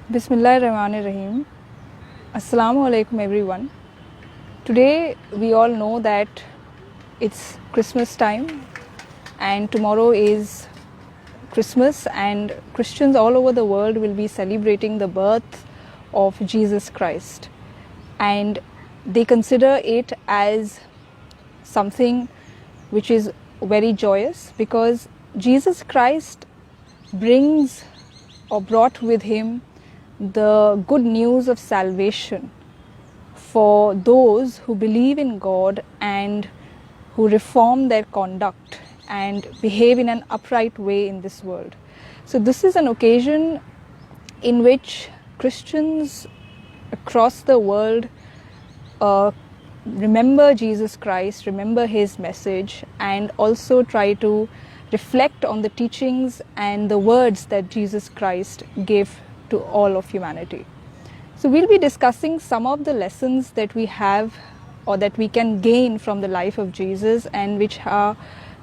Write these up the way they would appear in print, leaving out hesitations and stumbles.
Bismillahirrahmanirrahim. Assalamu alaikum everyone. Today we all know that it's Christmas time and tomorrow is Christmas, and Christians all over the world will be celebrating the birth of Jesus Christ, and they consider it as something which is very joyous because Jesus Christ brings or brought with him the good news of salvation for those who believe in God and who reform their conduct and behave in an upright way in this world. So this is an occasion in which Christians across the world remember Jesus Christ, remember his message, and also try to reflect on the teachings and the words that Jesus Christ gave to all of humanity. So we'll be discussing some of the lessons that we have or that we can gain from the life of Jesus and which are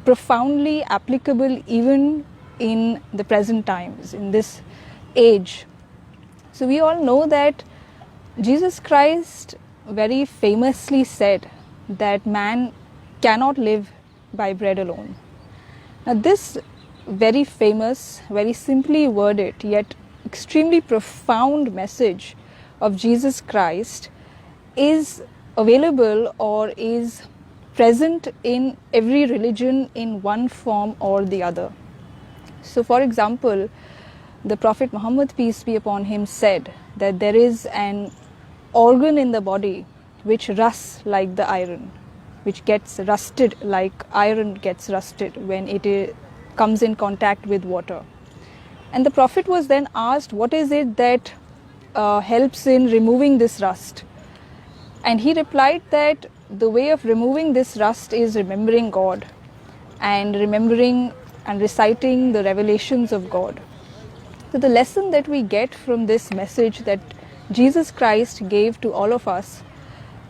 profoundly applicable even in the present times, in this age. So we all know that Jesus Christ very famously said that man cannot live by bread alone. Now this very famous, very simply worded yet extremely profound message of Jesus Christ is available or is present in every religion in one form or the other. So for example, the Prophet Muhammad, peace be upon him, said that there is an organ in the body which rusts like the iron, which gets rusted like iron gets rusted when it comes in contact with water. And the Prophet was then asked, what is it that helps in removing this rust? And he replied that the way of removing this rust is remembering God and remembering and reciting the revelations of God. So the lesson that we get from this message that Jesus Christ gave to all of us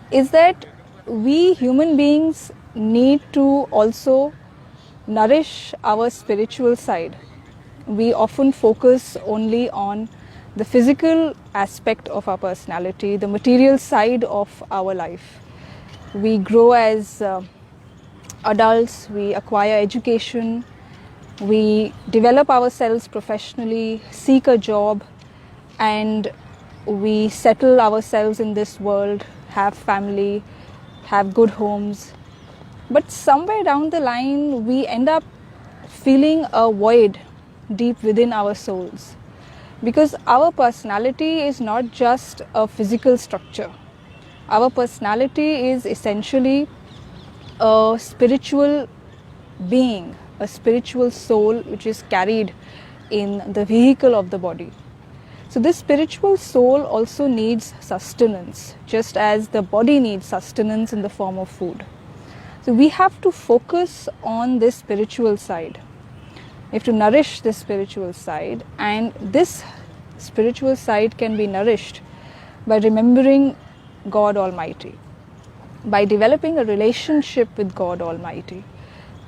is that we human beings need to also nourish our spiritual side. We often focus only on the physical aspect of our personality, the material side of our life. We grow as adults, we acquire education, we develop ourselves professionally, seek a job, and we settle ourselves in this world, have family, have good homes. But somewhere down the line, we end up feeling a void deep within our souls, because our personality is not just a physical structure. Our personality is essentially a spiritual being, a spiritual soul which is carried in the vehicle of the body. So this spiritual soul also needs sustenance, just as the body needs sustenance in the form of food. So we have to focus on this spiritual side. We have to nourish this spiritual side, and this spiritual side can be nourished by remembering God Almighty, by developing a relationship with God Almighty,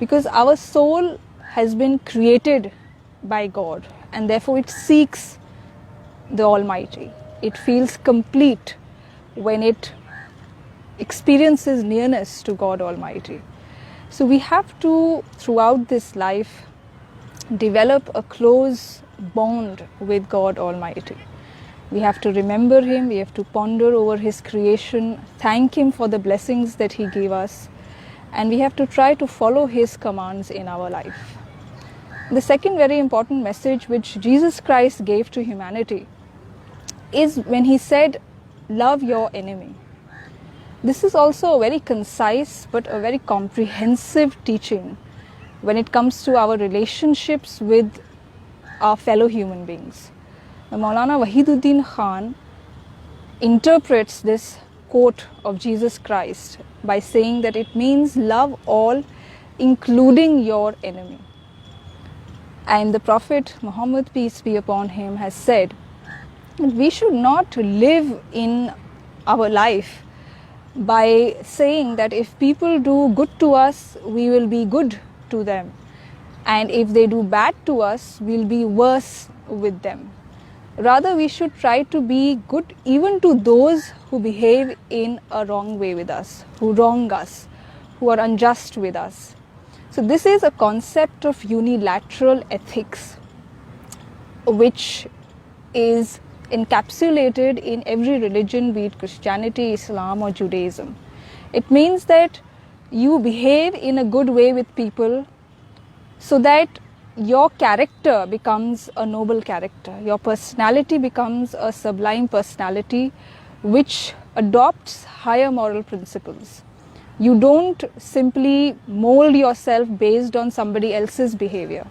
because our soul has been created by God and therefore it seeks the Almighty. It feels complete when it experiences nearness to God Almighty. So we have to, throughout this life, develop a close bond with God Almighty. We have to remember him, we have to ponder over his creation, thank him for the blessings that he gave us, and we have to try to follow his commands in our life. The second very important message which Jesus Christ gave to humanity is when he said, love your enemy. This is also a very concise but a very comprehensive teaching when it comes to our relationships with our fellow human beings. Maulana Wahiduddin Khan interprets this quote of Jesus Christ by saying that it means love all, including your enemy. And the Prophet Muhammad, peace be upon him, has said that we should not live in our life by saying that if people do good to us, we will be good to them, and if they do bad to us, we'll be worse with them. Rather, we should try to be good even to those who behave in a wrong way with us, who wrong us, who are unjust with us. So this is a concept of unilateral ethics, which is encapsulated in every religion, be it Christianity, Islam or Judaism. It means that you behave in a good way with people so that your character becomes a noble character. Your personality becomes a sublime personality which adopts higher moral principles. You don't simply mold yourself based on somebody else's behavior.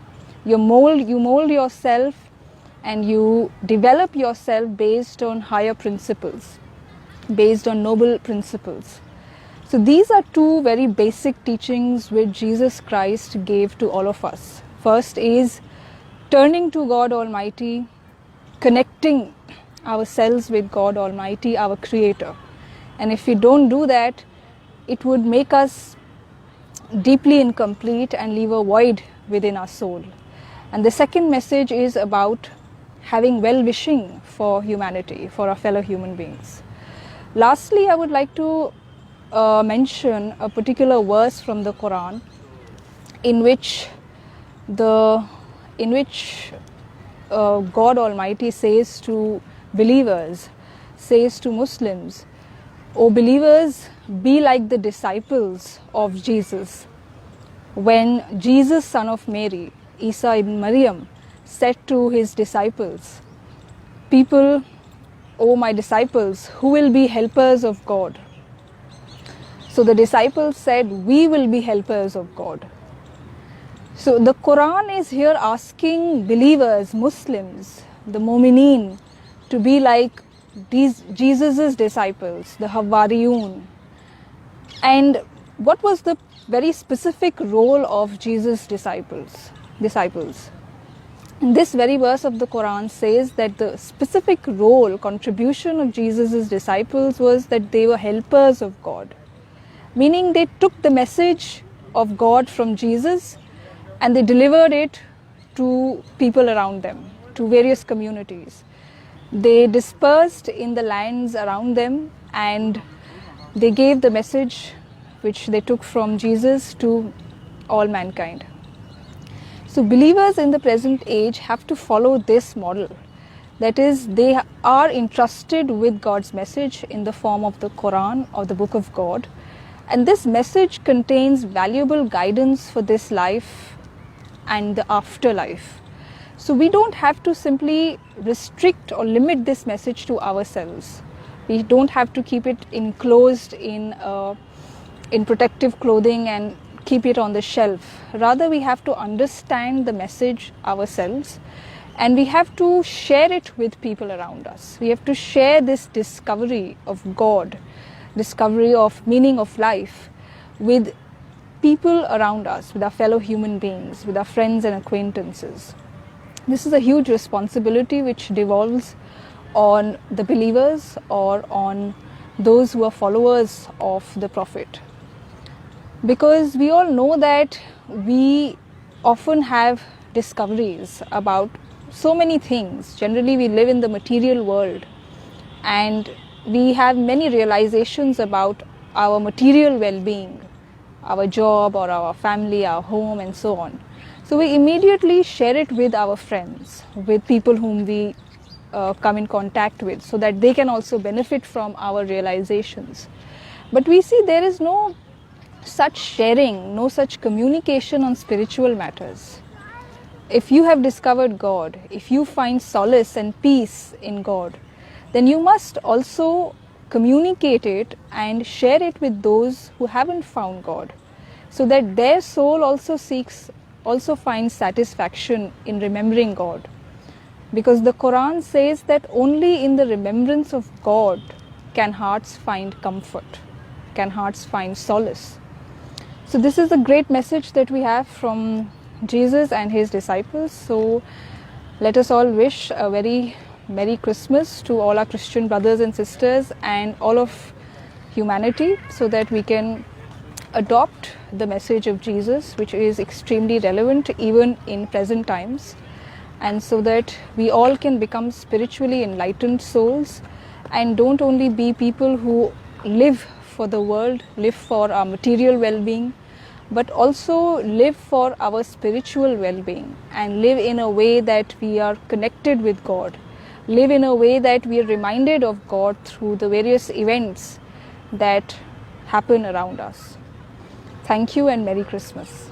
You mold yourself and you develop yourself based on higher principles, based on noble principles. So these are two very basic teachings which Jesus Christ gave to all of us. First is turning to God Almighty, connecting ourselves with God Almighty, our Creator. And if we don't do that, it would make us deeply incomplete and leave a void within our soul. And the second message is about having well-wishing for humanity, for our fellow human beings. Lastly, I would like to mention a particular verse from the Quran in which God Almighty says to believers, says to Muslims, "O believers, be like the disciples of Jesus." When Jesus, son of Mary, Isa ibn Maryam, said to his disciples, "People, O my disciples, who will be helpers of God?" So the disciples said, "We will be helpers of God." So the Quran is here asking believers, Muslims, the Mu'mineen, to be like these Jesus' disciples, the Hawariyun. And what was the very specific role of Jesus' disciples? This very verse of the Quran says that the specific role, contribution of Jesus' disciples was that they were helpers of God. Meaning they took the message of God from Jesus and they delivered it to people around them, to various communities. They dispersed in the lands around them and they gave the message which they took from Jesus to all mankind. So believers in the present age have to follow this model. That is, they are entrusted with God's message in the form of the Quran or the Book of God. And this message contains valuable guidance for this life and the afterlife. So we don't have to simply restrict or limit this message to ourselves. We don't have to keep it enclosed in protective clothing and keep it on the shelf. Rather, we have to understand the message ourselves and we have to share it with people around us. We have to share this discovery of God, discovery of meaning of life with people around us, with our fellow human beings, with our friends and acquaintances. This is a huge responsibility which devolves on the believers or on those who are followers of the Prophet. Because we all know that we often have discoveries about so many things. Generally, we live in the material world and we have many realizations about our material well-being, our job or our family, our home and so on. So we immediately share it with our friends, with people whom we come in contact with so that they can also benefit from our realizations. But we see there is no such sharing, no such communication on spiritual matters. If you have discovered God, if you find solace and peace in God, then you must also communicate it and share it with those who haven't found God, so that their soul also finds satisfaction in remembering God. Because the Quran says that only in the remembrance of God can hearts find comfort, can hearts find solace. So this is a great message that we have from Jesus and his disciples. So let us all wish a very Merry Christmas to all our Christian brothers and sisters and all of humanity, so that we can adopt the message of Jesus, which is extremely relevant even in present times. and so that we all can become spiritually enlightened souls and don't only be people who live for the world, live for our material well-being, but also live for our spiritual well-being and live in a way that we are connected with God, live in a way that we are reminded of God through the various events that happen around us. Thank you and Merry Christmas.